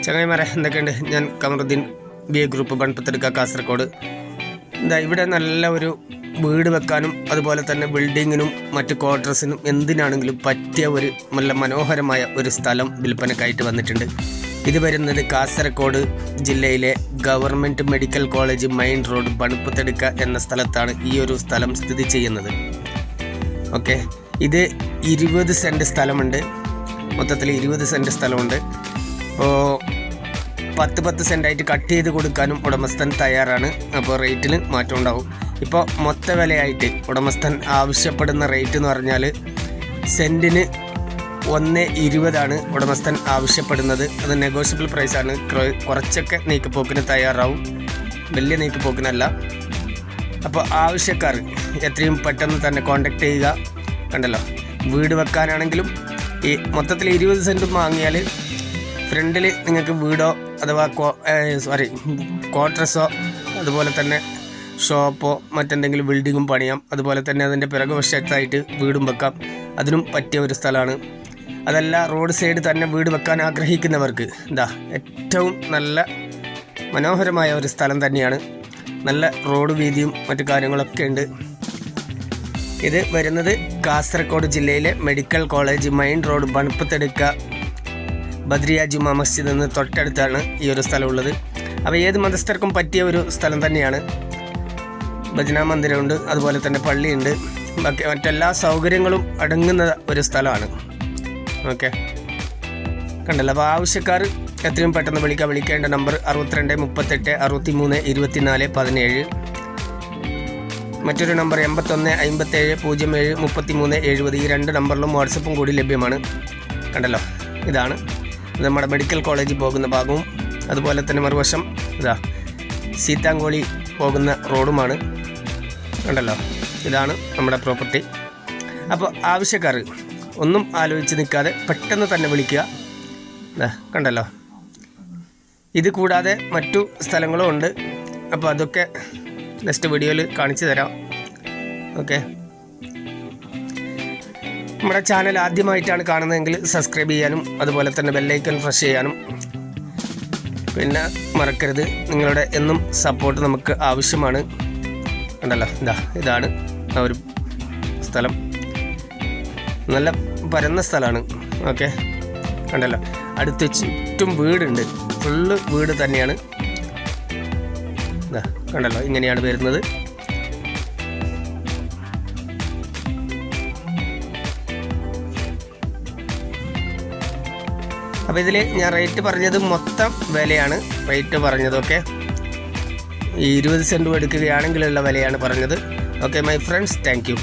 ചങ്ങായിമാരെ എന്തൊക്കെയുണ്ട്? ഞാൻ കമറുദ്ദീൻ BA ഗ്രൂപ്പ് ബൺപത്തെടുക്ക കാസർഗോഡ്. ഇവിടെ നല്ല ഒരു വീട് വെക്കാനും അതുപോലെ തന്നെ ബിൽഡിങ്ങിനും മറ്റ് ക്വാർട്ടേഴ്സിനും എന്തിനാണെങ്കിലും പറ്റിയ ഒരു നല്ല മനോഹരമായ ഒരു സ്ഥലം വിൽപ്പനക്കായിട്ട് വന്നിട്ടുണ്ട്. ഇത് വരുന്നത് കാസർഗോഡ് ജില്ലയിലെ government medical college main road Banpathedukka എന്ന സ്ഥലത്താണ് ഈ ഒരു സ്ഥലം സ്ഥിതി ചെയ്യുന്നത്. ഓക്കെ, ഇത് 20 സെൻറ്റ് സ്ഥലമുണ്ട്. മൊത്തത്തിൽ 20 സെൻറ്റ് സ്ഥലമുണ്ട്. അപ്പോൾ 10 സെൻറ്റായിട്ട് കട്ട് ചെയ്ത് കൊടുക്കാനും ഉടമസ്ഥൻ തയ്യാറാണ്. അപ്പോൾ റേറ്റിൽ മാറ്റം ഉണ്ടാവും. ഇപ്പോൾ മൊത്ത വിലയായിട്ട് ഉടമസ്ഥൻ ആവശ്യപ്പെടുന്ന റേറ്റ് എന്ന് പറഞ്ഞാൽ സെൻറ്റിന് 1.20 ഉടമസ്ഥൻ ആവശ്യപ്പെടുന്നത്. അത് നെഗോഷ്യബിൾ പ്രൈസാണ്. കുറച്ചൊക്കെ നീക്കുപോക്കിന് തയ്യാറാവും, വലിയ നീക്കുപോക്കിനല്ല. അപ്പോൾ ആവശ്യക്കാർ എത്രയും പെട്ടെന്ന് തന്നെ കോൺടാക്റ്റ് ചെയ്യുക. കണ്ടല്ലോ, വീട് വെക്കാനാണെങ്കിലും ഈ മൊത്തത്തിൽ 20 സെൻറ്റും വാങ്ങിയാൽ ഫ്രണ്ടിൽ നിങ്ങൾക്ക് വീടോ അഥവാ ക്വാർട്ടേഴ്സോ അതുപോലെ തന്നെ ഷോപ്പോ മറ്റെന്തെങ്കിലും ബിൽഡിങ്ങും പണിയാം. അതുപോലെ തന്നെ അതിൻ്റെ പിറകുവശത്തായിട്ട് വീടും വെക്കാം. അതിനും പറ്റിയ ഒരു സ്ഥലമാണ്. അതല്ല, റോഡ് സൈഡ് തന്നെ വീട് വെക്കാൻ ആഗ്രഹിക്കുന്നവർക്ക് ഏറ്റവും നല്ല മനോഹരമായ ഒരു സ്ഥലം തന്നെയാണ്. നല്ല റോഡ് വീതിയും മറ്റു കാര്യങ്ങളൊക്കെ ഉണ്ട്. ഇത് വരുന്നത് കാസർഗോഡ് ജില്ലയിലെ medical college main road Banpathedukka Badriya Juma Masjid എന്ന് തൊട്ടടുത്താണ് ഈ ഒരു സ്ഥലമുള്ളത്. അപ്പോൾ ഏത് മതസ്ഥർക്കും പറ്റിയ ഒരു സ്ഥലം തന്നെയാണ്. ഭജന മന്ദിരമുണ്ട്, അതുപോലെ തന്നെ പള്ളിയുണ്ട്, ബാക്കി മറ്റെല്ലാ സൗകര്യങ്ങളും അടങ്ങുന്ന ഒരു സ്ഥലമാണ്. ഓക്കെ, കണ്ടല്ലോ. അപ്പോൾ ആവശ്യക്കാർ എത്രയും പെട്ടെന്ന് വിളിക്കേണ്ട നമ്പർ 62 38 63 24 17. മറ്റൊരു നമ്പർ 81 57 07 33 70. ഈ 2 നമ്പറിലും വാട്സപ്പും കൂടി ലഭ്യമാണ്. കണ്ടല്ലോ, ഇതാണ് നമ്മുടെ മെഡിക്കൽ കോളേജിൽ പോകുന്ന ഭാഗവും അതുപോലെ തന്നെ മറുവശം സീതാങ്കോളി പോകുന്ന റോഡുമാണ്. കണ്ടല്ലോ, ഇതാണ് നമ്മുടെ പ്രോപ്പർട്ടി. അപ്പോൾ ആവശ്യക്കാർ ഒന്നും ആലോചിച്ച് നിൽക്കാതെ പെട്ടെന്ന് തന്നെ വിളിക്കുക. കണ്ടല്ലോ, ഇത് കൂടാതെ മറ്റു സ്ഥലങ്ങളും ഉണ്ട്. അപ്പോൾ അതൊക്കെ നെക്സ്റ്റ് വീഡിയോയിൽ കാണിച്ചു തരാം. ഓക്കെ, നമ്മുടെ ചാനൽ ആദ്യമായിട്ടാണ് കാണുന്നതെങ്കിൽ സബ്സ്ക്രൈബ് ചെയ്യാനും അതുപോലെ തന്നെ ബെല്ലൈക്കൺ പ്രസ് ചെയ്യാനും പിന്നെ മറക്കരുത്. നിങ്ങളുടെ എന്നും സപ്പോർട്ട് നമുക്ക് ആവശ്യമാണ്. കണ്ടല്ലോ, ഇതാണ് ആ ഒരു സ്ഥലം. നല്ല പരന്ന സ്ഥലമാണ്. ഓക്കെ, കണ്ടല്ലോ, അടുത്ത് ചുറ്റും വീടുണ്ട്. ഫുള്ള് വീട് തന്നെയാണ്. കണ്ടല്ലോ, ഇങ്ങനെയാണ് വരുന്നത്. അപ്പോൾ ഇതിൽ ഞാൻ റേറ്റ് പറഞ്ഞത് മൊത്തം വിലയാണ് റേറ്റ് പറഞ്ഞതൊക്കെ. ഈ 20 സെൻറ്റ് എടുക്കുകയാണെങ്കിലുള്ള വിലയാണ് പറഞ്ഞത്. Okay my friends, thank you.